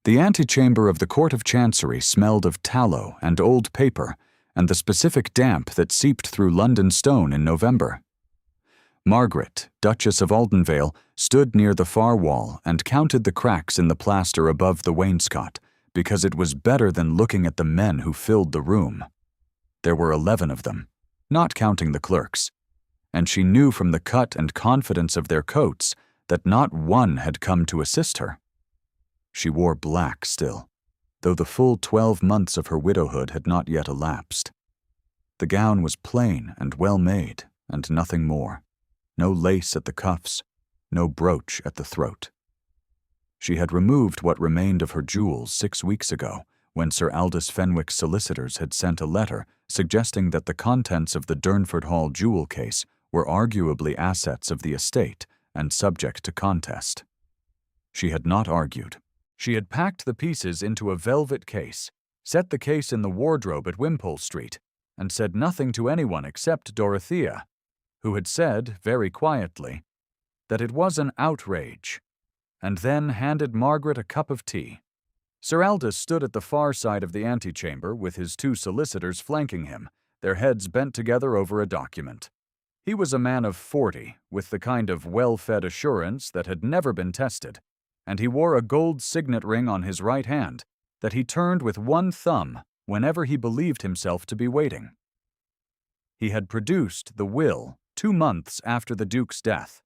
The antechamber of the Court of Chancery smelled of tallow and old paper and the specific damp that seeped through London stone in November. Margaret, Duchess of Aldenvale, stood near the far wall and counted the cracks in the plaster above the wainscot, because it was better than looking at the men who filled the room. There were 11 of them, not counting the clerks, and she knew from the cut and confidence of their coats that not one had come to assist her. She wore black still, though the full 12 months of her widowhood had not yet elapsed. The gown was plain and well made, and nothing more. No lace at the cuffs, no brooch at the throat. She had removed what remained of her jewels 6 weeks ago, when Sir Aldous Fenwick's solicitors had sent a letter suggesting that the contents of the Durnford Hall jewel case were arguably assets of the estate and subject to contest. She had not argued. She had packed the pieces into a velvet case, set the case in the wardrobe at Wimpole Street, and said nothing to anyone except Dorothea, who had said, very quietly, that it was an outrage, and then handed Margaret a cup of tea. Sir Aldous stood at the far side of the antechamber with his 2 solicitors flanking him, their heads bent together over a document. He was a man of 40, with the kind of well-fed assurance that had never been tested, and he wore a gold signet ring on his right hand that he turned with one thumb whenever he believed himself to be waiting. He had produced the will 2 months after the Duke's death.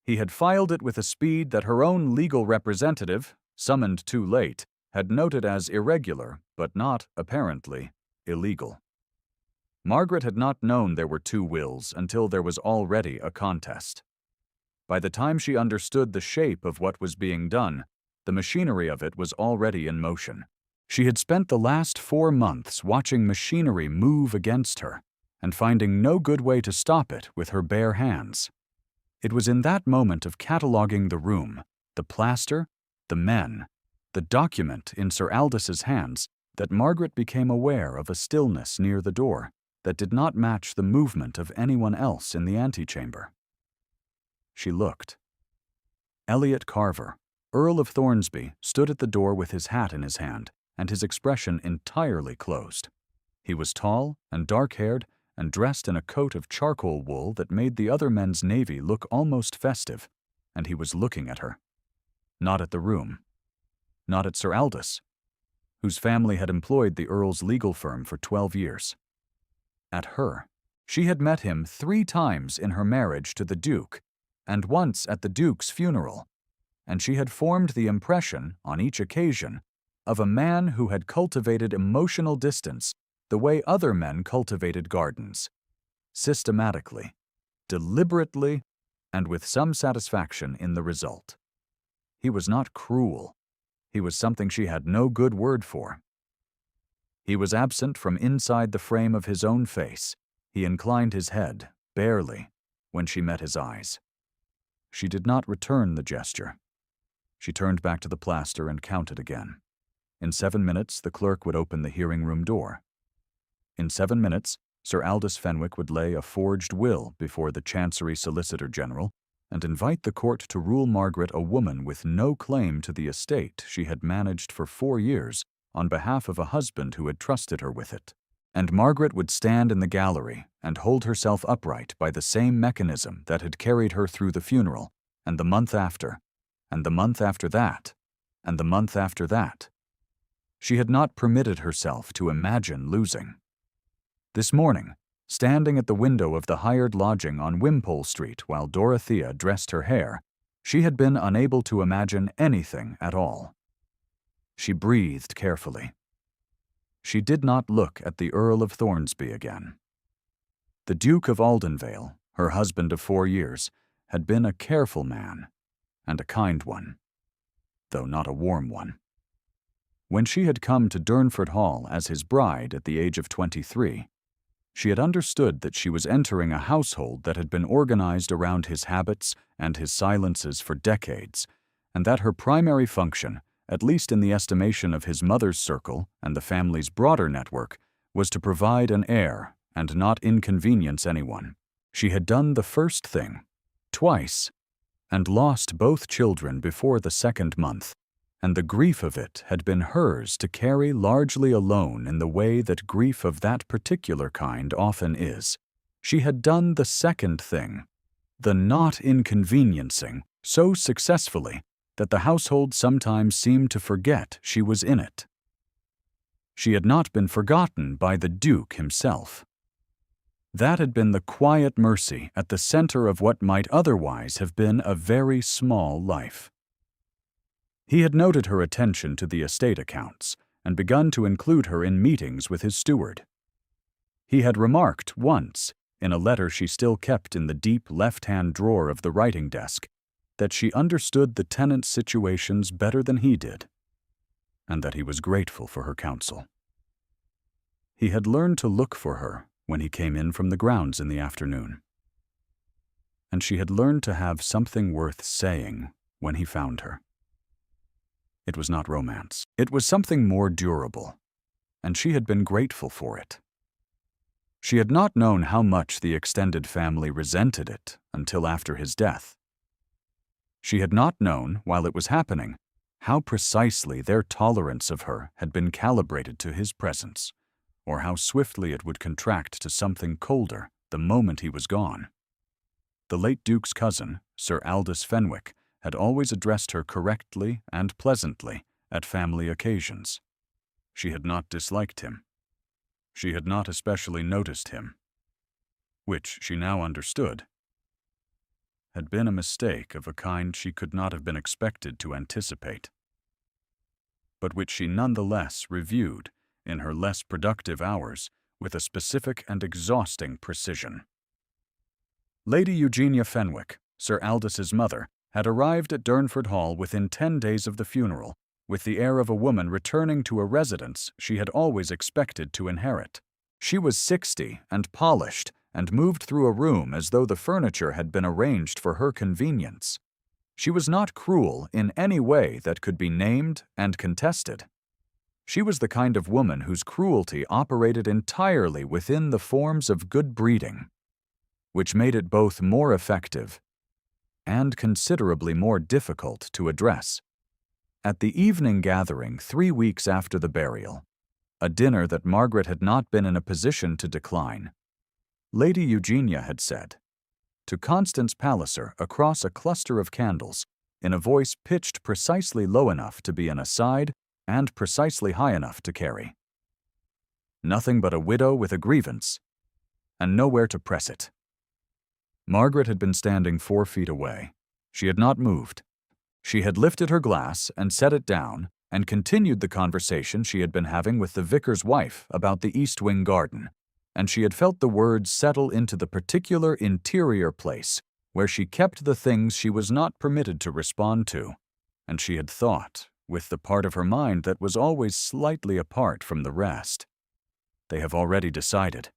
He had filed it with a speed that her own legal representative, summoned too late, had noted as irregular, but not, apparently, illegal. Margaret had not known there were 2 wills until there was already a contest. By the time she understood the shape of what was being done, the machinery of it was already in motion. She had spent the last 4 months watching machinery move against her, and finding no good way to stop it with her bare hands. It was in that moment of cataloguing the room, the plaster, the men, the document in Sir Aldous' hands, that Margaret became aware of a stillness near the door that did not match the movement of anyone else in the antechamber. She looked. Elliot Carver, Earl of Thornsby, stood at the door with his hat in his hand and his expression entirely closed. He was tall and dark-haired and dressed in a coat of charcoal wool that made the other men's navy look almost festive, and he was looking at her. Not at the room. Not at Sir Aldous, whose family had employed the Earl's legal firm for 12 years. At her. She had met him 3 times in her marriage to the Duke, and once at the Duke's funeral, and she had formed the impression, on each occasion, of a man who had cultivated emotional distance the way other men cultivated gardens, systematically, deliberately, and with some satisfaction in the result. He was not cruel. He was something she had no good word for. He was absent from inside the frame of his own face. He inclined his head, barely, when she met his eyes. She did not return the gesture. She turned back to the plaster and counted again. In 7 minutes, the clerk would open the hearing room door. In 7 minutes, Sir Aldous Fenwick would lay a forged will before the Chancery Solicitor General and invite the court to rule Margaret a woman with no claim to the estate she had managed for 4 years on behalf of a husband who had trusted her with it. And Margaret would stand in the gallery and hold herself upright by the same mechanism that had carried her through the funeral, and the month after, and the month after that, and the month after that. She had not permitted herself to imagine losing. This morning, standing at the window of the hired lodging on Wimpole Street while Dorothea dressed her hair, she had been unable to imagine anything at all. She breathed carefully. She did not look at the Earl of Thornsby again. The Duke of Aldenvale, her husband of 4 years, had been a careful man, and a kind one, though not a warm one. When she had come to Durnford Hall as his bride at the age of 23, she had understood that she was entering a household that had been organized around his habits and his silences for decades, and that her primary function, at least in the estimation of his mother's circle and the family's broader network, was to provide an heir and not inconvenience anyone. She had done the first thing, twice, and lost both children before the 2nd month, and the grief of it had been hers to carry largely alone in the way that grief of that particular kind often is. She had done the second thing, the not inconveniencing, so successfully that the household sometimes seemed to forget she was in it. She had not been forgotten by the Duke himself. That had been the quiet mercy at the center of what might otherwise have been a very small life. He had noted her attention to the estate accounts and begun to include her in meetings with his steward. He had remarked once, in a letter she still kept in the deep left-hand drawer of the writing desk, that she understood the tenants' situations better than he did, and that he was grateful for her counsel. He had learned to look for her when he came in from the grounds in the afternoon, and she had learned to have something worth saying when he found her. It was not romance. It was something more durable, and she had been grateful for it. She had not known how much the extended family resented it until after his death. She had not known, while it was happening, how precisely their tolerance of her had been calibrated to his presence, or how swiftly it would contract to something colder the moment he was gone. The late Duke's cousin, Sir Aldous Fenwick, had always addressed her correctly and pleasantly at family occasions. She had not disliked him. She had not especially noticed him, which she now understood had been a mistake of a kind she could not have been expected to anticipate, but which she nonetheless reviewed in her less productive hours with a specific and exhausting precision. Lady Eugenia Fenwick, Sir Aldous' mother, had arrived at Durnford Hall within 10 days of the funeral, with the air of a woman returning to a residence she had always expected to inherit. She was 60 and polished, and moved through a room as though the furniture had been arranged for her convenience. She was not cruel in any way that could be named and contested. She was the kind of woman whose cruelty operated entirely within the forms of good breeding, which made it both more effective and considerably more difficult to address. At the evening gathering 3 weeks after the burial, a dinner that Margaret had not been in a position to decline, Lady Eugenia had said, to Constance Palliser across a cluster of candles, in a voice pitched precisely low enough to be an aside and precisely high enough to carry, "Nothing but a widow with a grievance, and nowhere to press it." Margaret had been standing 4 feet away. She had not moved. She had lifted her glass and set it down and continued the conversation she had been having with the vicar's wife about the East Wing garden, and she had felt the words settle into the particular interior place where she kept the things she was not permitted to respond to, and she had thought, with the part of her mind that was always slightly apart from the rest, "They have already decided."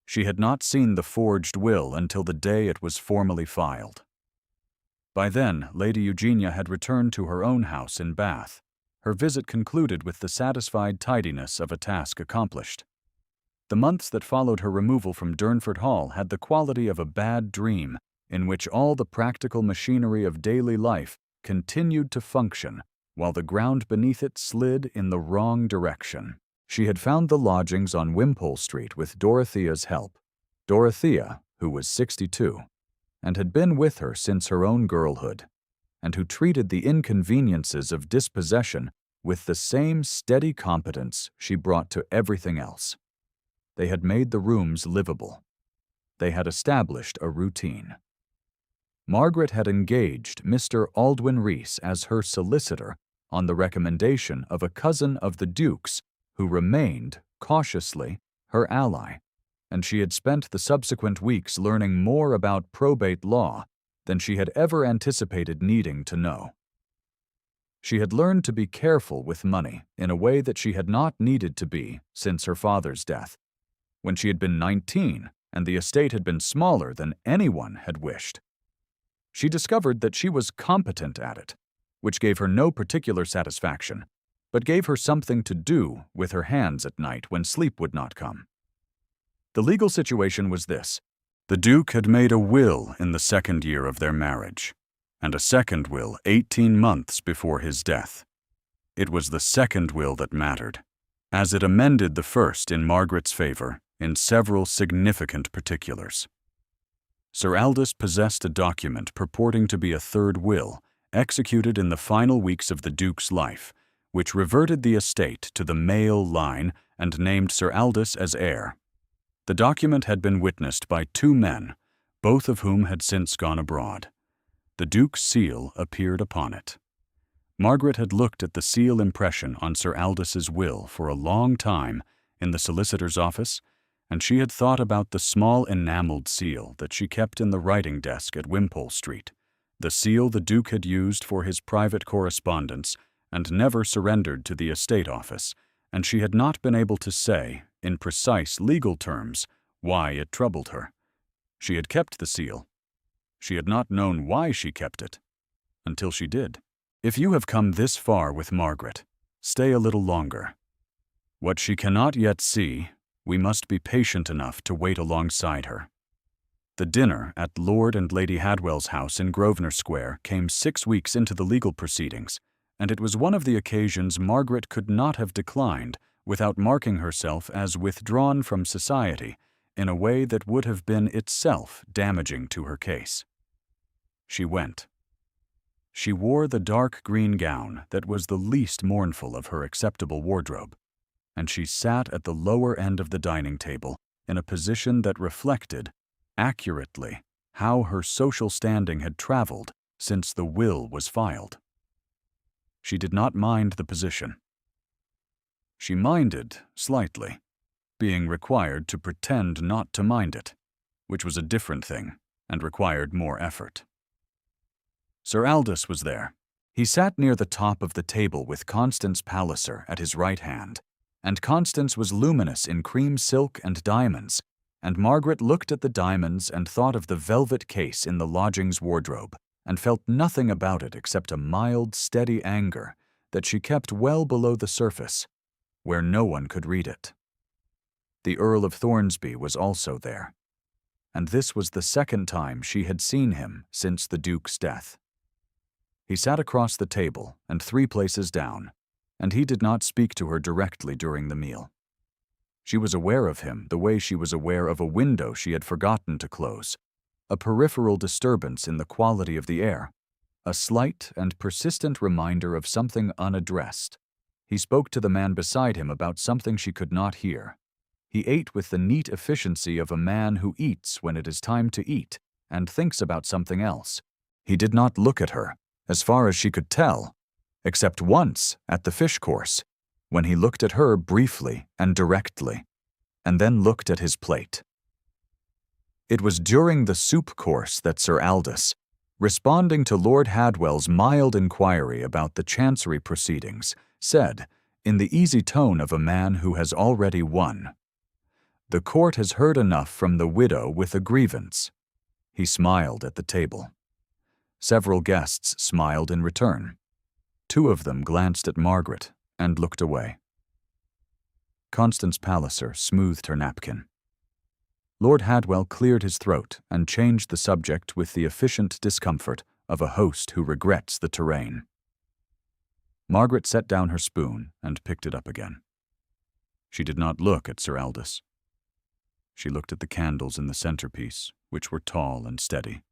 She had not seen the forged will until the day it was formally filed. By then, Lady Eugenia had returned to her own house in Bath, her visit concluded with the satisfied tidiness of a task accomplished. The months that followed her removal from Durnford Hall had the quality of a bad dream in which all the practical machinery of daily life continued to function while the ground beneath it slid in the wrong direction. She had found the lodgings on Wimpole Street with Dorothea's help. Dorothea, who was 62, and had been with her since her own girlhood, and who treated the inconveniences of dispossession with the same steady competence she brought to everything else. They had made the rooms livable. They had established a routine. Margaret had engaged Mr. Aldwyn Rees as her solicitor on the recommendation of a cousin of the Duke's who remained, cautiously, her ally, and she had spent the subsequent weeks learning more about probate law than she had ever anticipated needing to know. She had learned to be careful with money in a way that she had not needed to be since her father's death, when she had been 19 and the estate had been smaller than anyone had wished. She discovered that she was competent at it, which gave her no particular satisfaction, but gave her something to do with her hands at night when sleep would not come. The legal situation was this. The Duke had made a will in the 2nd year of their marriage, and a second will 18 months before his death. It was the second will that mattered, as it amended the first in Margaret's favor in several significant particulars. Sir Aldous possessed a document purporting to be a third will, executed in the final weeks of the Duke's life, which reverted the estate to the male line and named Sir Aldous as heir. The document had been witnessed by two men, both of whom had since gone abroad. The Duke's seal appeared upon it. Margaret had looked at the seal impression on Sir Aldous' will for a long time in the solicitor's office, and she had thought about the small enameled seal that she kept in the writing desk at Wimpole Street, the seal the Duke had used for his private correspondence and never surrendered to the estate office, and she had not been able to say, in precise legal terms, why it troubled her. She had kept the seal. She had not known why she kept it, until she did. If you have come this far with Margaret, stay a little longer. What she cannot yet see, we must be patient enough to wait alongside her. The dinner at Lord and Lady Hadwell's house in Grosvenor Square came 6 weeks into the legal proceedings, and it was one of the occasions Margaret could not have declined without marking herself as withdrawn from society in a way that would have been itself damaging to her case. She went. She wore the dark green gown that was the least mournful of her acceptable wardrobe, and she sat at the lower end of the dining table in a position that reflected, accurately, how her social standing had traveled since the will was filed. She did not mind the position. She minded, slightly, being required to pretend not to mind it, which was a different thing and required more effort. Sir Aldous was there. He sat near the top of the table with Constance Palliser at his right hand, and Constance was luminous in cream silk and diamonds, and Margaret looked at the diamonds and thought of the velvet case in the lodgings wardrobe, and felt nothing about it except a mild, steady anger that she kept well below the surface, where no one could read it. The Earl of Thornsby was also there, and this was the second time she had seen him since the Duke's death. He sat across the table and 3 places down, and he did not speak to her directly during the meal. She was aware of him the way she was aware of a window she had forgotten to close, a peripheral disturbance in the quality of the air, a slight and persistent reminder of something unaddressed. He spoke to the man beside him about something she could not hear. He ate with the neat efficiency of a man who eats when it is time to eat and thinks about something else. He did not look at her, as far as she could tell, except once at the fish course, when he looked at her briefly and directly, and then looked at his plate. It was during the soup course that Sir Aldous, responding to Lord Hadwell's mild inquiry about the Chancery proceedings, said, in the easy tone of a man who has already won, "The court has heard enough from the widow with a grievance." He smiled at the table. Several guests smiled in return. 2 of them glanced at Margaret and looked away. Constance Palliser smoothed her napkin. Lord Hadwell cleared his throat and changed the subject with the efficient discomfort of a host who regrets the terrain. Margaret set down her spoon and picked it up again. She did not look at Sir Aldous. She looked at the candles in the centerpiece, which were tall and steady.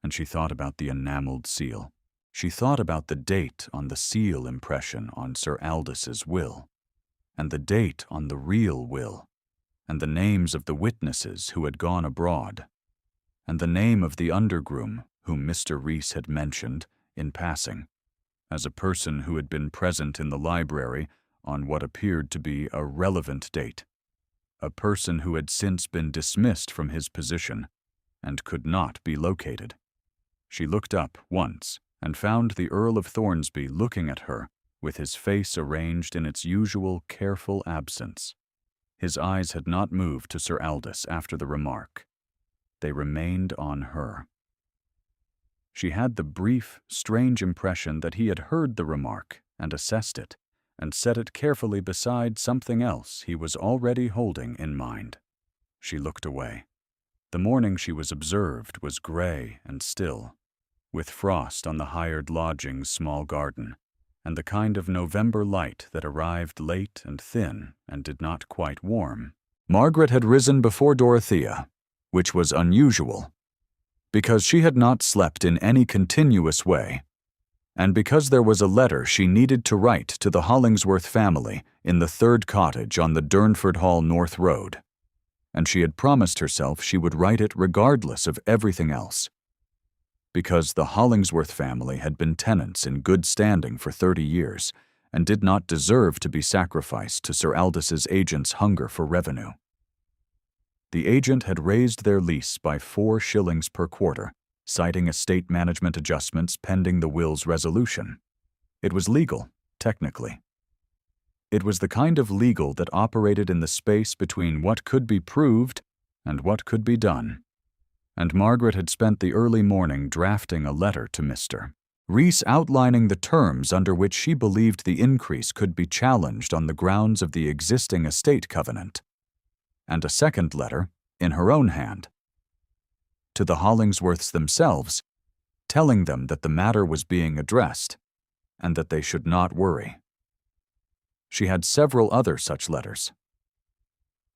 And she thought about the enameled seal. She thought about the date on the seal impression on Sir Aldous' will, and the date on the real will, and the names of the witnesses who had gone abroad, and the name of the undergroom whom Mr. Rees had mentioned, in passing, as a person who had been present in the library on what appeared to be a relevant date, a person who had since been dismissed from his position and could not be located. She looked up once and found the Earl of Thornsby looking at her with his face arranged in its usual careful absence. His eyes had not moved to Sir Aldous after the remark. They remained on her. She had the brief, strange impression that he had heard the remark and assessed it, and set it carefully beside something else he was already holding in mind. She looked away. The morning she was observed was gray and still, with frost on the hired lodging's small garden, and the kind of November light that arrived late and thin and did not quite warm. Margaret had risen before Dorothea, which was unusual, because she had not slept in any continuous way, and because there was a letter she needed to write to the Hollingsworth family in the third cottage on the Durnford Hall North Road, and she had promised herself she would write it regardless of everything else, because the Hollingsworth family had been tenants in good standing for 30 years and did not deserve to be sacrificed to Sir Aldus's agent's hunger for revenue. The agent had raised their lease by 4 shillings per quarter, citing estate management adjustments pending the will's resolution. It was legal, technically. It was the kind of legal that operated in the space between what could be proved and what could be done. And Margaret had spent the early morning drafting a letter to Mr. Rees outlining the terms under which she believed the increase could be challenged on the grounds of the existing estate covenant, and a second letter, in her own hand, to the Hollingsworths themselves, telling them that the matter was being addressed and that they should not worry. She had several other such letters.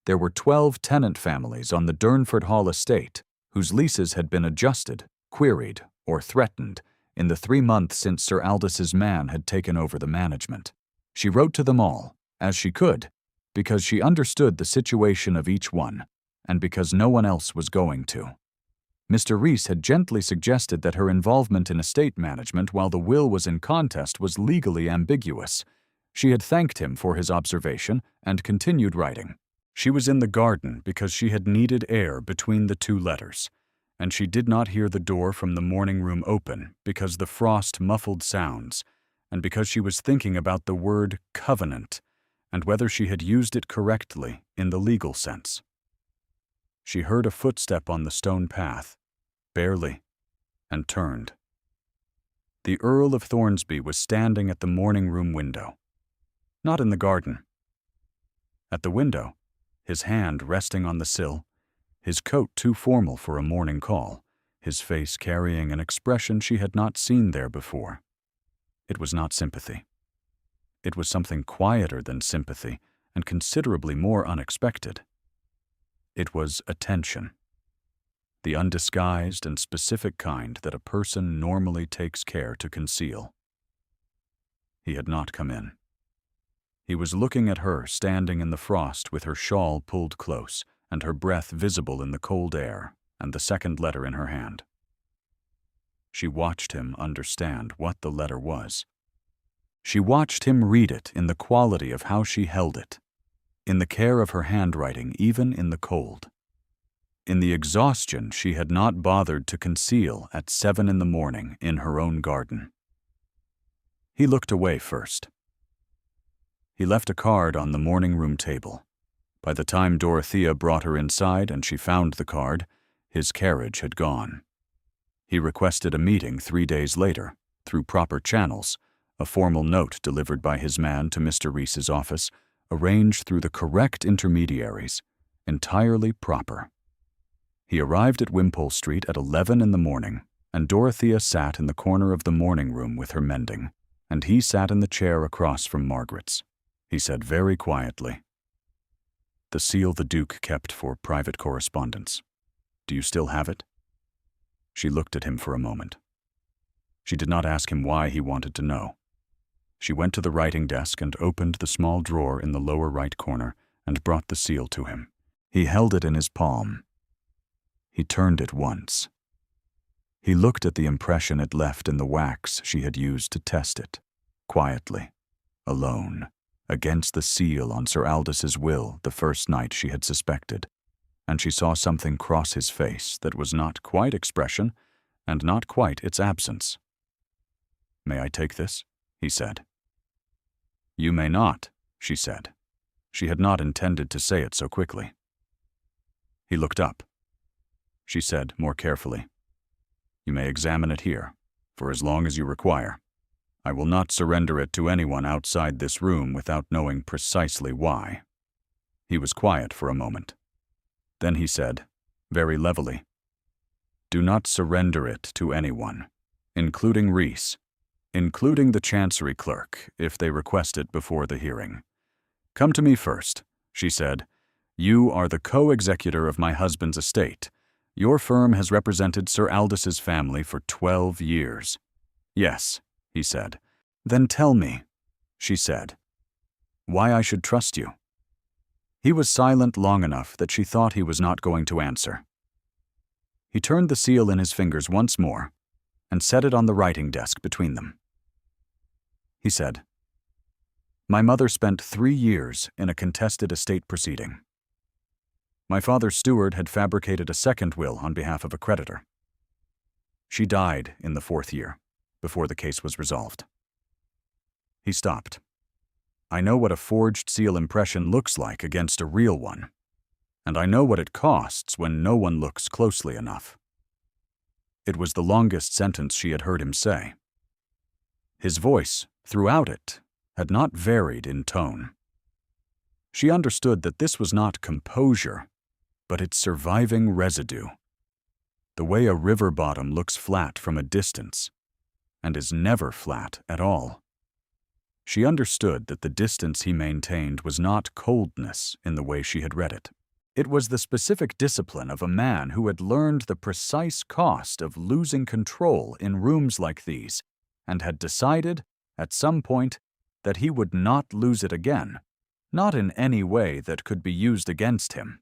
There were 12 tenant families on the Durnford Hall estate whose leases had been adjusted, queried, or threatened in the 3 months since Sir Aldus's man had taken over the management. She wrote to them all, as she could, because she understood the situation of each one, and because no one else was going to. Mr. Rees had gently suggested that her involvement in estate management while the will was in contest was legally ambiguous. She had thanked him for his observation and continued writing. She was in the garden because she had needed air between the 2 letters, and she did not hear the door from the morning room open because the frost muffled sounds, and because she was thinking about the word covenant and whether she had used it correctly in the legal sense. She heard a footstep on the stone path, barely, and turned. The Earl of Thornsby was standing at the morning room window. Not in the garden. At the window, his hand resting on the sill, his coat too formal for a morning call, his face carrying an expression she had not seen there before. It was not sympathy. It was something quieter than sympathy and considerably more unexpected. It was attention. The undisguised and specific kind that a person normally takes care to conceal. He had not come in. He was looking at her standing in the frost with her shawl pulled close and her breath visible in the cold air and the second letter in her hand. She watched him understand what the letter was. She watched him read it in the quality of how she held it, in the care of her handwriting even in the cold, in the exhaustion she had not bothered to conceal at 7 in the morning in her own garden. He looked away first. He left a card on the morning room table. By the time Dorothea brought her inside and she found the card, his carriage had gone. He requested a meeting 3 days later, through proper channels, a formal note delivered by his man to Mr. Rees's office, arranged through the correct intermediaries, entirely proper. He arrived at Wimpole Street at 11 in the morning, and Dorothea sat in the corner of the morning room with her mending, and he sat in the chair across from Margaret's. He said very quietly, "The seal the Duke kept for private correspondence. Do you still have it?" She looked at him for a moment. She did not ask him why he wanted to know. She went to the writing desk and opened the small drawer in the lower right corner and brought the seal to him. He held it in his palm. He turned it once. He looked at the impression it left in the wax she had used to test it, quietly, alone, against the seal on Sir Aldus's will the first night she had suspected, and she saw something cross his face that was not quite expression and not quite its absence. "May I take this?" he said. "You may not," she said. She had not intended to say it so quickly. He looked up. She said more carefully, "You may examine it here, for as long as you require. I will not surrender it to anyone outside this room without knowing precisely why." He was quiet for a moment. Then he said, very levelly, "Do not surrender it to anyone, including Rees, including the chancery clerk, if they request it before the hearing. Come to me first, she said. You are the co-executor of my husband's estate. Your firm has represented Sir Aldous' family for 12 years. Yes, he said. Then tell me, she said, why I should trust you. He was silent long enough that she thought he was not going to answer. He turned the seal in his fingers once more and set it on the writing desk between them. He said, My mother spent 3 years in a contested estate proceeding. My father's steward had fabricated a second will on behalf of a creditor. She died in the 4th year, before the case was resolved. He stopped. I know what a forged seal impression looks like against a real one, and I know what it costs when no one looks closely enough. It was the longest sentence she had heard him say. His voice, throughout it, had not varied in tone. She understood that this was not composure, but its surviving residue, the way a river bottom looks flat from a distance and is never flat at all. She understood that the distance he maintained was not coldness in the way she had read it. It was the specific discipline of a man who had learned the precise cost of losing control in rooms like these and had decided, at some point, that he would not lose it again, not in any way that could be used against him.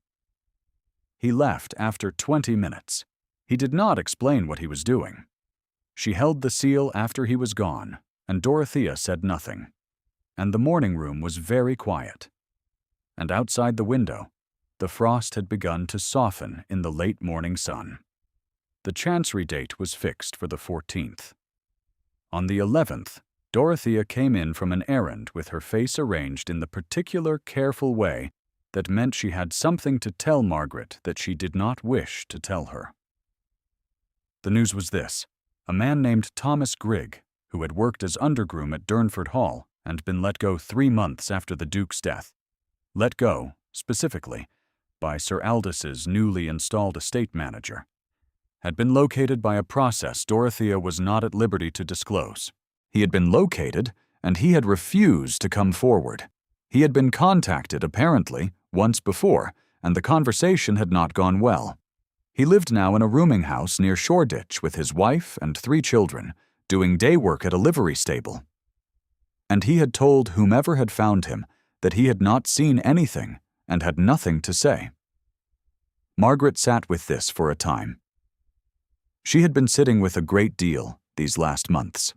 He left after 20 minutes. He did not explain what he was doing. She held the seal after he was gone, and Dorothea said nothing. And the morning room was very quiet. And outside the window, the frost had begun to soften in the late morning sun. The chancery date was fixed for the 14th. On the 11th, Dorothea came in from an errand with her face arranged in the particular careful way that meant she had something to tell Margaret that she did not wish to tell her. The news was this. A man named Thomas Grigg, who had worked as undergroom at Durnford Hall and been let go 3 months after the Duke's death, let go, specifically, by Sir Aldous' newly installed estate manager, had been located by a process Dorothea was not at liberty to disclose. He had been located, and he had refused to come forward. He had been contacted, apparently, once before, and the conversation had not gone well. He lived now in a rooming house near Shoreditch with his wife and 3 children, doing day work at a livery stable. And he had told whomever had found him that he had not seen anything and had nothing to say. Margaret sat with this for a time. She had been sitting with a great deal these last months.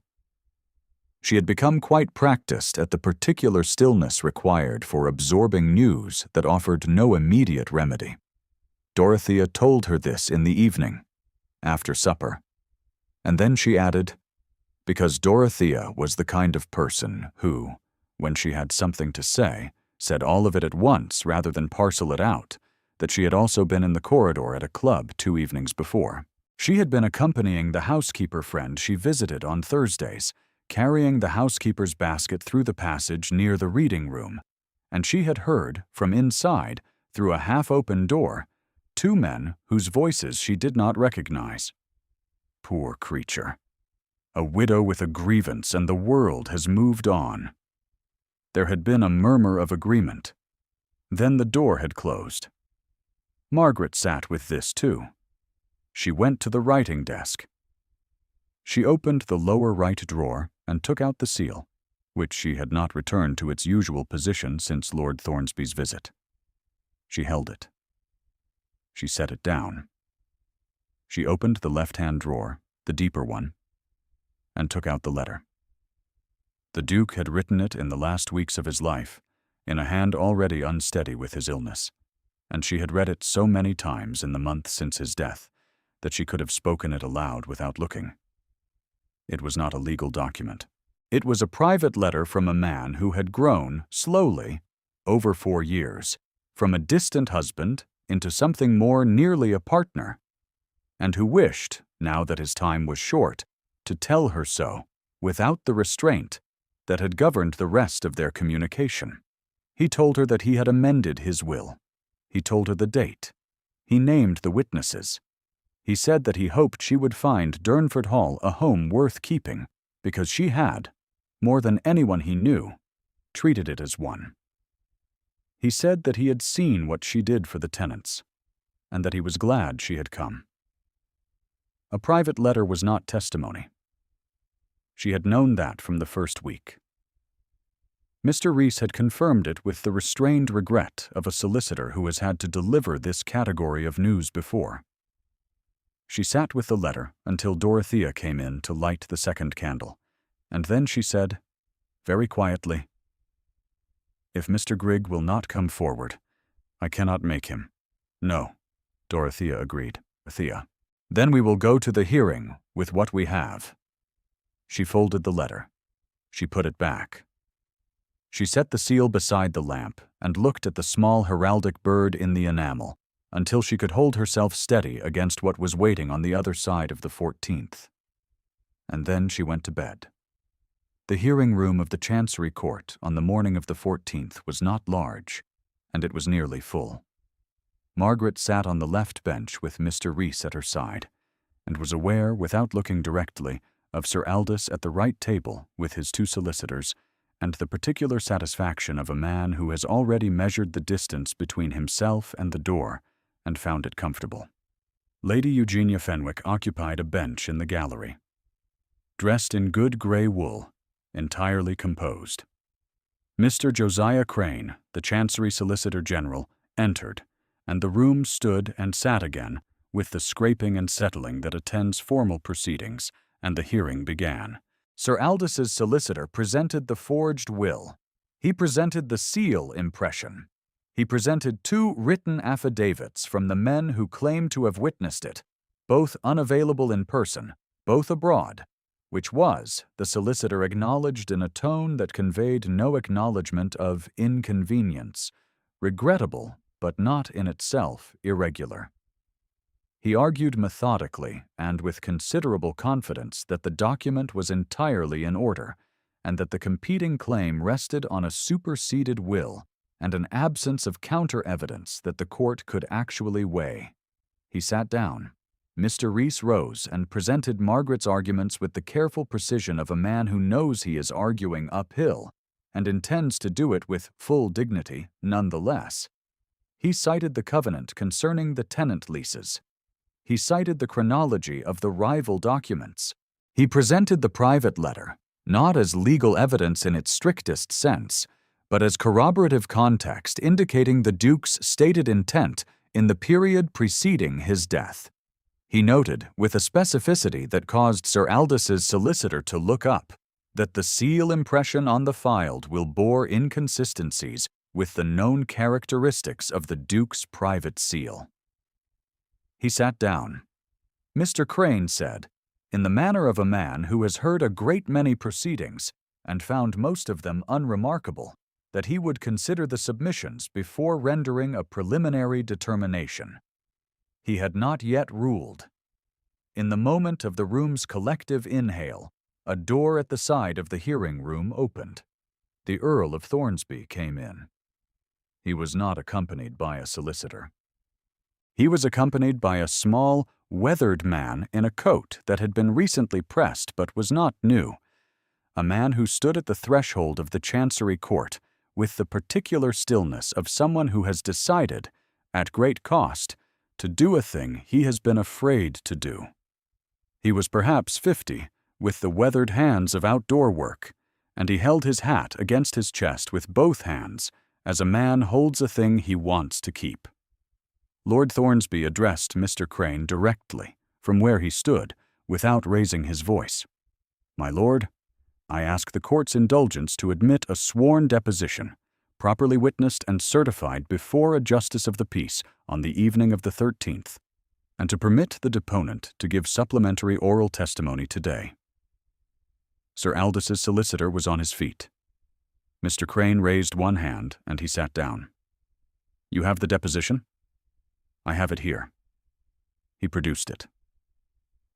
She had become quite practiced at the particular stillness required for absorbing news that offered no immediate remedy. Dorothea told her this in the evening, after supper, and then she added, because Dorothea was the kind of person who, when she had something to say, said all of it at once rather than parcel it out, that she had also been in the corridor at a club 2 evenings before. She had been accompanying the housekeeper friend she visited on Thursdays, carrying the housekeeper's basket through the passage near the reading room, and she had heard, from inside, through a half-open door, 2 men whose voices she did not recognize. Poor creature. A widow with a grievance, and the world has moved on. There had been a murmur of agreement. Then the door had closed. Margaret sat with this too. She went to the writing desk. She opened the lower right drawer and took out the seal, which she had not returned to its usual position since Lord Thornsby's visit. She held it. She set it down. She opened the left-hand drawer, the deeper one, and took out the letter. The Duke had written it in the last weeks of his life, in a hand already unsteady with his illness, and she had read it so many times in the month since his death that she could have spoken it aloud without looking. It was not a legal document. It was a private letter from a man who had grown, slowly, over 4 years, from a distant husband into something more nearly a partner, and who wished, now that his time was short, to tell her so, without the restraint that had governed the rest of their communication. He told her that he had amended his will. He told her the date. He named the witnesses. He said that he hoped she would find Durnford Hall a home worth keeping, because she had, more than anyone he knew, treated it as one. He said that he had seen what she did for the tenants, and that he was glad she had come. A private letter was not testimony. She had known that from the first week. Mr. Rees had confirmed it with the restrained regret of a solicitor who has had to deliver this category of news before. She sat with the letter until Dorothea came in to light the second candle, and then she said, very quietly, "If Mr. Grigg will not come forward, I cannot make him." "No," Dorothea agreed. "Dorothea, then we will go to the hearing with what we have." She folded the letter. She put it back. She set the seal beside the lamp and looked at the small heraldic bird in the enamel until she could hold herself steady against what was waiting on the other side of the 14th. And then she went to bed. The hearing room of the Chancery Court on the morning of the 14th was not large, and it was nearly full. Margaret sat on the left bench with Mr. Rees at her side, and was aware, without looking directly, of Sir Aldous at the right table with his two solicitors, and the particular satisfaction of a man who has already measured the distance between himself and the door, and found it comfortable. Lady Eugenia Fenwick occupied a bench in the gallery. Dressed in good grey wool, entirely composed. Mr. Josiah Crane, the Chancery Solicitor General, entered, and the room stood and sat again, with the scraping and settling that attends formal proceedings, and the hearing began. Sir Aldous' solicitor presented the forged will. He presented the seal impression. He presented 2 written affidavits from the men who claimed to have witnessed it, both unavailable in person, both abroad, which was, the solicitor acknowledged in a tone that conveyed no acknowledgment of inconvenience, regrettable, but not in itself irregular. He argued methodically and with considerable confidence that the document was entirely in order, and that the competing claim rested on a superseded will and an absence of counter-evidence that the court could actually weigh. He sat down. Mr. Rees rose and presented Margaret's arguments with the careful precision of a man who knows he is arguing uphill and intends to do it with full dignity nonetheless. He cited the covenant concerning the tenant leases. He cited the chronology of the rival documents. He presented the private letter, not as legal evidence in its strictest sense, but as corroborative context indicating the Duke's stated intent in the period preceding his death. He noted, with a specificity that caused Sir Aldous' solicitor to look up, that the seal impression on the file will bore inconsistencies with the known characteristics of the Duke's private seal. He sat down. Mr. Crane said, in the manner of a man who has heard a great many proceedings and found most of them unremarkable, that he would consider the submissions before rendering a preliminary determination. He had not yet ruled. In the moment of the room's collective inhale, a door at the side of the hearing room opened. The Earl of Thornsby came in. He was not accompanied by a solicitor. He was accompanied by a small, weathered man in a coat that had been recently pressed but was not new, a man who stood at the threshold of the Chancery Court with the particular stillness of someone who has decided, at great cost, to do a thing he has been afraid to do. He was perhaps 50, with the weathered hands of outdoor work, and he held his hat against his chest with both hands, as a man holds a thing he wants to keep. Lord Thornsby addressed Mr. Crane directly, from where he stood, without raising his voice. "My lord, I ask the court's indulgence to admit a sworn deposition, properly witnessed and certified before a justice of the peace on the evening of the 13th, and to permit the deponent to give supplementary oral testimony today." Sir Aldous' solicitor was on his feet. Mr. Crane raised one hand, and he sat down. "You have the deposition?" "I have it here." He produced it.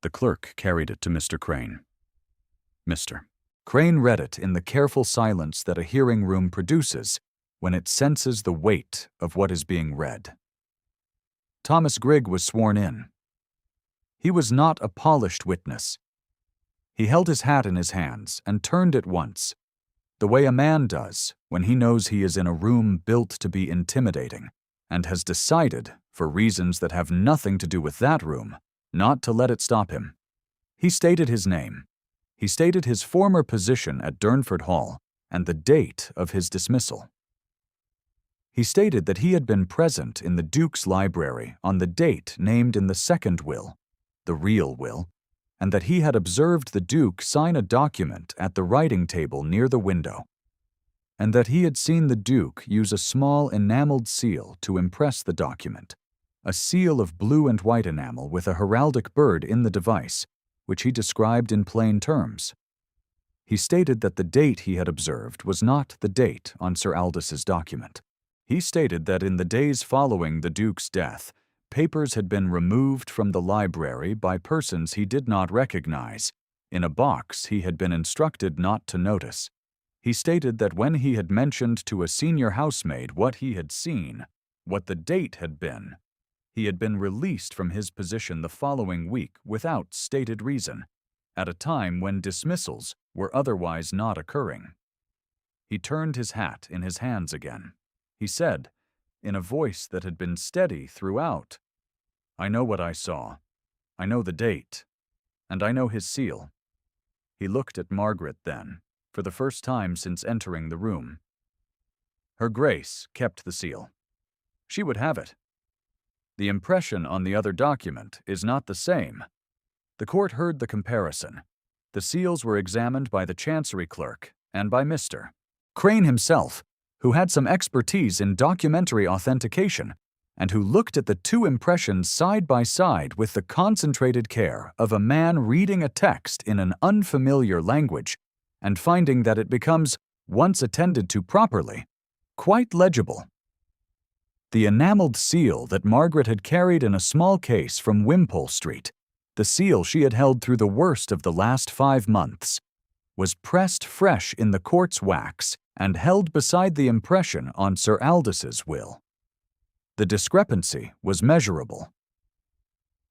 The clerk carried it to Mr. Crane. Mr. Crane read it in the careful silence that a hearing room produces when it senses the weight of what is being read. Thomas Grigg was sworn in. He was not a polished witness. He held his hat in his hands and turned it once, the way a man does when he knows he is in a room built to be intimidating and has decided, for reasons that have nothing to do with that room, not to let it stop him. He stated his name. He stated his former position at Durnford Hall and the date of his dismissal. He stated that he had been present in the Duke's library on the date named in the second will, the real will, and that he had observed the Duke sign a document at the writing table near the window, and that he had seen the Duke use a small enameled seal to impress the document, a seal of blue and white enamel with a heraldic bird in the device, which he described in plain terms. He stated that the date he had observed was not the date on Sir Aldous' document. He stated that in the days following the Duke's death, papers had been removed from the library by persons he did not recognize, in a box he had been instructed not to notice. He stated that when he had mentioned to a senior housemaid what he had seen, what the date had been, he had been released from his position the following week without stated reason, at a time when dismissals were otherwise not occurring. He turned his hat in his hands again. He said, in a voice that had been steady throughout, "I know what I saw. I know the date. And I know his seal." He looked at Margaret then, for the first time since entering the room. Her Grace kept the seal. She would have it. The impression on the other document is not the same. The court heard the comparison. The seals were examined by the Chancery clerk and by Mr. Crane himself, who had some expertise in documentary authentication and who looked at the two impressions side by side with the concentrated care of a man reading a text in an unfamiliar language and finding that it becomes, once attended to properly, quite legible. The enameled seal that Margaret had carried in a small case from Wimpole Street, the seal she had held through the worst of the last 5 months, was pressed fresh in the court's wax and held beside the impression on Sir Aldous' will. The discrepancy was measurable.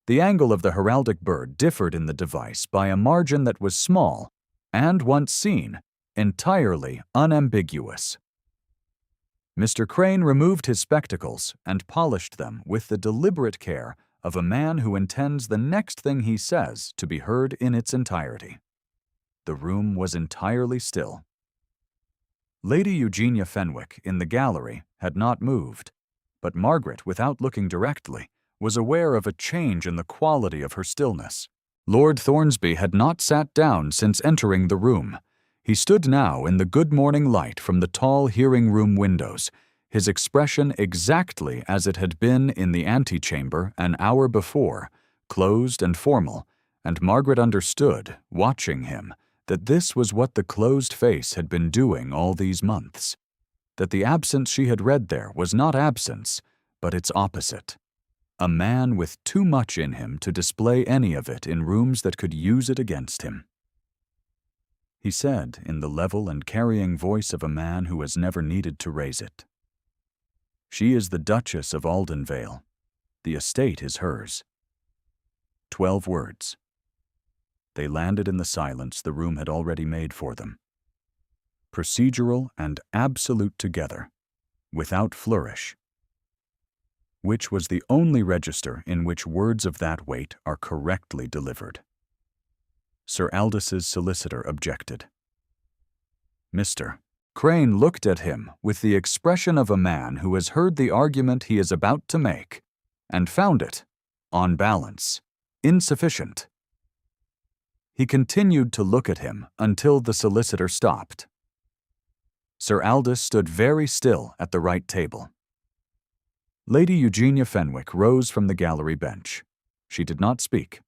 The angle of the heraldic bird differed in the device by a margin that was small and, once seen, entirely unambiguous. Mr. Crane removed his spectacles and polished them with the deliberate care of a man who intends the next thing he says to be heard in its entirety. The room was entirely still. Lady Eugenia Fenwick, in the gallery, had not moved, but Margaret, without looking directly, was aware of a change in the quality of her stillness. Lord Thornsby had not sat down since entering the room. He stood now in the good morning light from the tall hearing-room windows, his expression exactly as it had been in the antechamber an hour before, closed and formal, and Margaret understood, watching him, that this was what the closed face had been doing all these months, that the absence she had read there was not absence, but its opposite. A man with too much in him to display any of it in rooms that could use it against him. He said, in the level and carrying voice of a man who has never needed to raise it, "She is the Duchess of Aldenvale. The estate is hers." 12 words. They landed in the silence the room had already made for them. Procedural and absolute together, without flourish. Which was the only register in which words of that weight are correctly delivered. Sir Aldous' solicitor objected. Mr. Crane looked at him with the expression of a man who has heard the argument he is about to make, and found it, on balance, insufficient. He continued to look at him until the solicitor stopped. Sir Aldous stood very still at the right table. Lady Eugenia Fenwick rose from the gallery bench. She did not speak.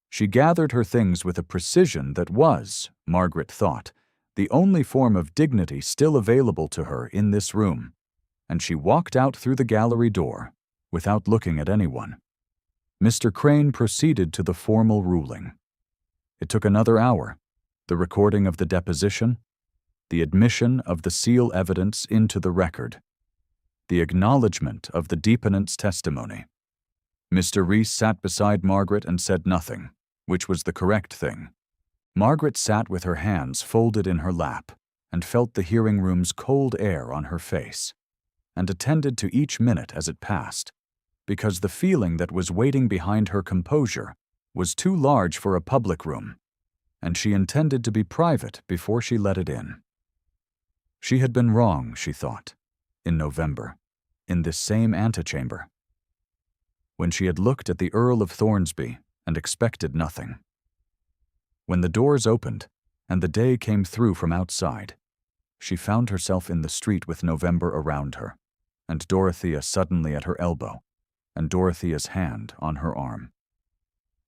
She gathered her things with a precision that was, Margaret thought, the only form of dignity still available to her in this room, and she walked out through the gallery door, without looking at anyone. Mr. Crane proceeded to the formal ruling. It took another hour, the recording of the deposition, the admission of the seal evidence into the record, the acknowledgement of the deponent's testimony. Mr. Rees sat beside Margaret and said nothing, which was the correct thing. Margaret sat with her hands folded in her lap and felt the hearing room's cold air on her face, and attended to each minute as it passed, because the feeling that was waiting behind her composure was too large for a public room, and she intended to be private before she let it in. She had been wrong, she thought, in November, in this same antechamber, when she had looked at the Earl of Thornsby and expected nothing. When the doors opened and the day came through from outside, she found herself in the street with November around her, and Dorothea suddenly at her elbow, and Dorothea's hand on her arm,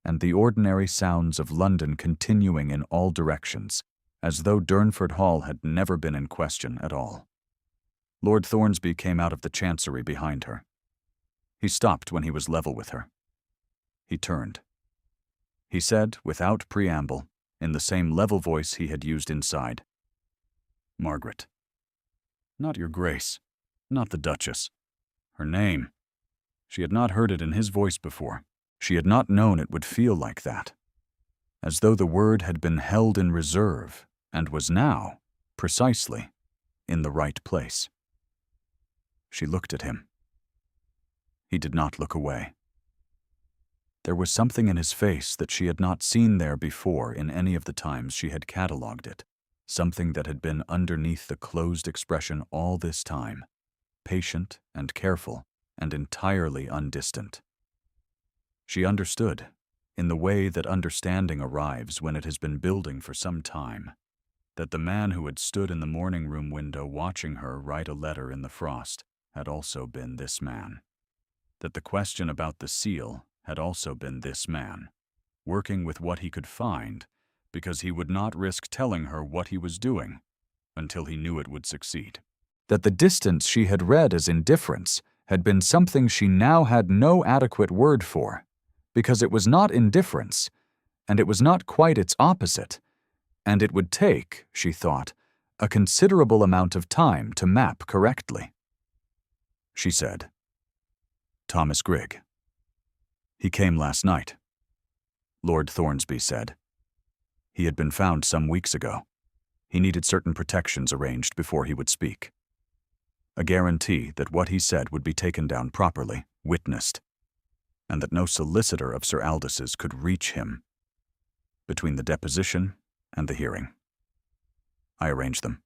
and the ordinary sounds of London continuing in all directions, as though Durnford Hall had never been in question at all. Lord Thornsby came out of the chancery behind her. He stopped when he was level with her. He turned. He said, without preamble, in the same level voice he had used inside, "Margaret. Not your Grace, not the Duchess. Her name." She had not heard it in his voice before. She had not known it would feel like that, as though the word had been held in reserve and was now, precisely, in the right place. She looked at him. He did not look away. There was something in his face that she had not seen there before in any of the times she had catalogued it, something that had been underneath the closed expression all this time, patient and careful and entirely undistant. She understood, in the way that understanding arrives when it has been building for some time, that the man who had stood in the morning-room window watching her write a letter in the frost had also been this man, that the question about the seal had also been this man, working with what he could find, because he would not risk telling her what he was doing until he knew it would succeed. That the distance she had read as indifference had been something she now had no adequate word for, because it was not indifference, and it was not quite its opposite, and it would take, she thought, a considerable amount of time to map correctly. She said, "Thomas Grigg. He came last night." Lord Thornsby said. He had been found some weeks ago. He needed certain protections arranged before he would speak. A guarantee that what he said would be taken down properly, witnessed, and that no solicitor of Sir Aldous' could reach him between the deposition and the hearing. I arranged them.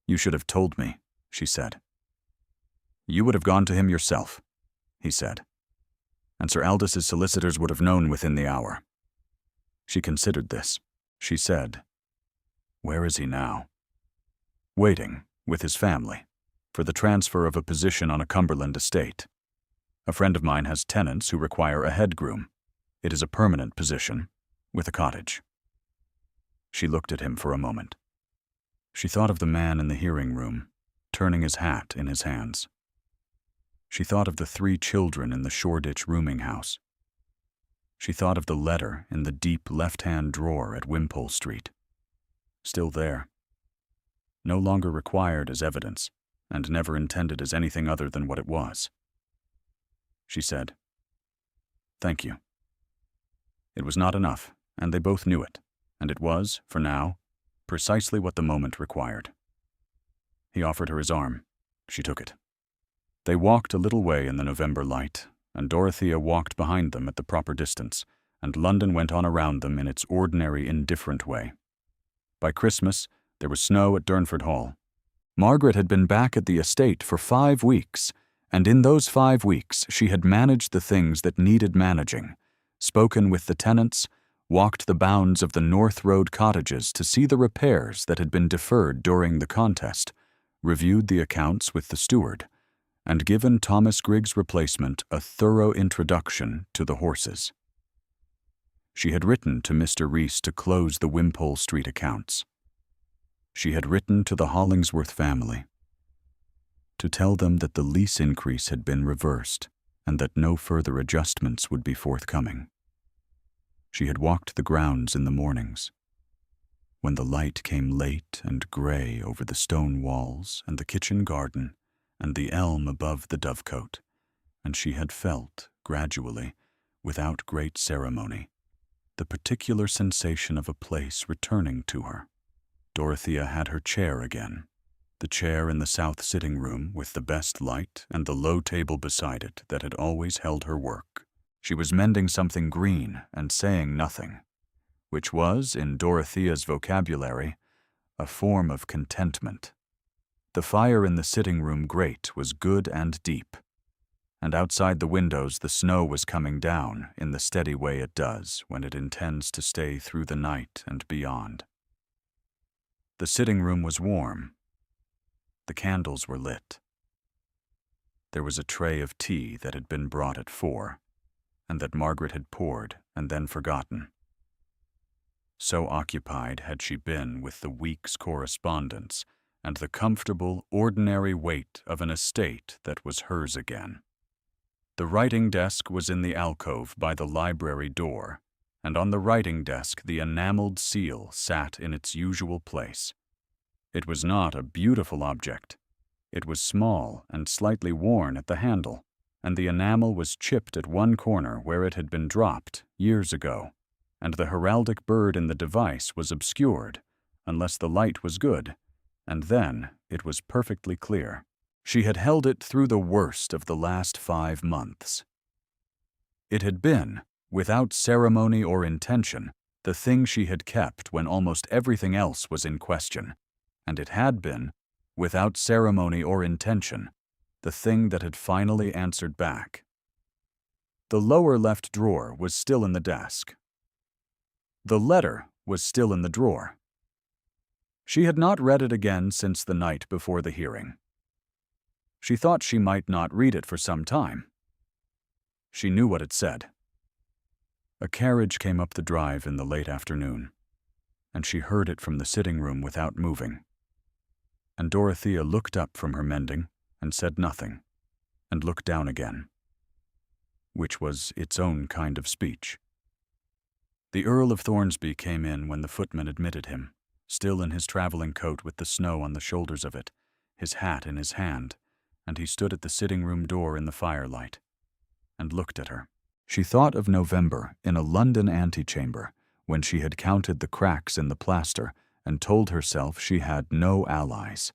"You should have told me," she said. "You would have gone to him yourself," he said, "and Sir Aldous' solicitors would have known within the hour." She considered this. She said, "Where is he now?" "Waiting, with his family, for the transfer of a position on a Cumberland estate. A friend of mine has tenants who require a head groom. It is a permanent position, with a cottage." She looked at him for a moment. She thought of the man in the hearing room, turning his hat in his hands. She thought of the 3 children in the Shoreditch rooming house. She thought of the letter in the deep left-hand drawer at Wimpole Street. Still there. No longer required as evidence, and never intended as anything other than what it was. She said, "Thank you." It was not enough, and they both knew it, and it was, for now, precisely what the moment required. He offered her his arm. She took it. They walked a little way in the November light, and Dorothea walked behind them at the proper distance, and London went on around them in its ordinary indifferent way. By Christmas, there was snow at Durnford Hall. Margaret had been back at the estate for 5 weeks, and in those 5 weeks she had managed the things that needed managing, spoken with the tenants, walked the bounds of the North Road cottages to see the repairs that had been deferred during the contest, reviewed the accounts with the steward, and given Thomas Grigg's replacement a thorough introduction to the horses. She had written to Mr. Rees to close the Wimpole Street accounts. She had written to the Hollingsworth family to tell them that the lease increase had been reversed and that no further adjustments would be forthcoming. She had walked the grounds in the mornings, when the light came late and gray over the stone walls and the kitchen garden and the elm above the dovecote, and she had felt, gradually, without great ceremony, the particular sensation of a place returning to her. Dorothea had her chair again, the chair in the south sitting room with the best light and the low table beside it that had always held her work. She was mending something green and saying nothing, which was, in Dorothea's vocabulary, a form of contentment. The fire in the sitting room grate was good and deep, and outside the windows the snow was coming down in the steady way it does when it intends to stay through the night and beyond. The sitting room was warm. The candles were lit. There was a tray of tea that had been brought at 4, and that Margaret had poured and then forgotten. So occupied had she been with the week's correspondence and the comfortable, ordinary weight of an estate that was hers again. The writing desk was in the alcove by the library door, and on the writing desk the enameled seal sat in its usual place. It was not a beautiful object. It was small and slightly worn at the handle, and the enamel was chipped at one corner where it had been dropped years ago, and the heraldic bird in the device was obscured, unless the light was good, and then it was perfectly clear. She had held it through the worst of the last 5 months. It had been, without ceremony or intention, the thing she had kept when almost everything else was in question, and it had been, without ceremony or intention, the thing that had finally answered back. The lower left drawer was still in the desk. The letter was still in the drawer. She had not read it again since the night before the hearing. She thought she might not read it for some time. She knew what it said. A carriage came up the drive in the late afternoon, and she heard it from the sitting room without moving. And Dorothea looked up from her mending and said nothing, and looked down again, which was its own kind of speech. The Earl of Thornsby came in when the footman admitted him, still in his traveling coat with the snow on the shoulders of it, his hat in his hand, and he stood at the sitting-room door in the firelight, and looked at her. She thought of November in a London antechamber, when she had counted the cracks in the plaster and told herself she had no allies.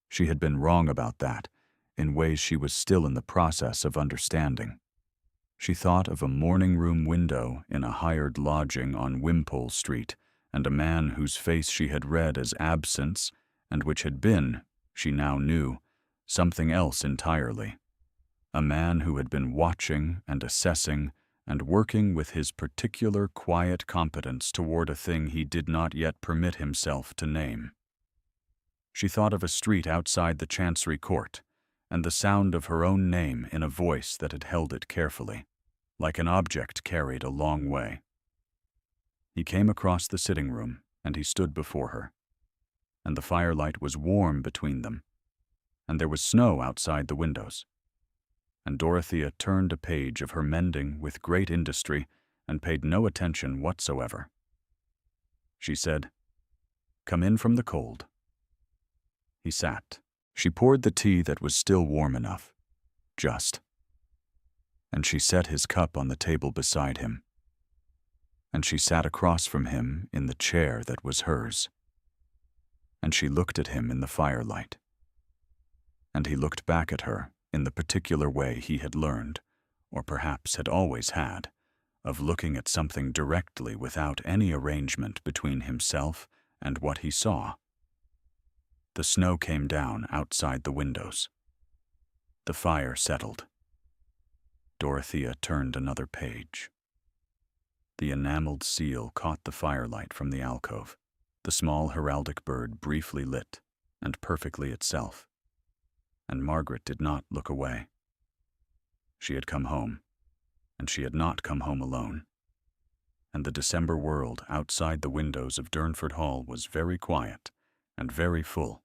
She had been wrong about that, in ways she was still in the process of understanding. She thought of a morning-room window in a hired lodging on Wimpole Street, and a man whose face she had read as absence, and which had been, she now knew, something else entirely. A man who had been watching and assessing and working with his particular quiet competence toward a thing he did not yet permit himself to name. She thought of a street outside the Chancery Court, and the sound of her own name in a voice that had held it carefully, like an object carried a long way. He came across the sitting room, and he stood before her, and the firelight was warm between them, and there was snow outside the windows. And Dorothea turned a page of her mending with great industry and paid no attention whatsoever. She said, "Come in from the cold." He sat. She poured the tea that was still warm enough, just. And she set his cup on the table beside him. And she sat across from him in the chair that was hers. And she looked at him in the firelight. And he looked back at her in the particular way he had learned, or perhaps had always had, of looking at something directly without any arrangement between himself and what he saw. The snow came down outside the windows. The fire settled. Dorothea turned another page. The enameled seal caught the firelight from the alcove, the small heraldic bird briefly lit, and perfectly itself. And Margaret did not look away. She had come home, and she had not come home alone. And the December world outside the windows of Durnford Hall was very quiet and very full.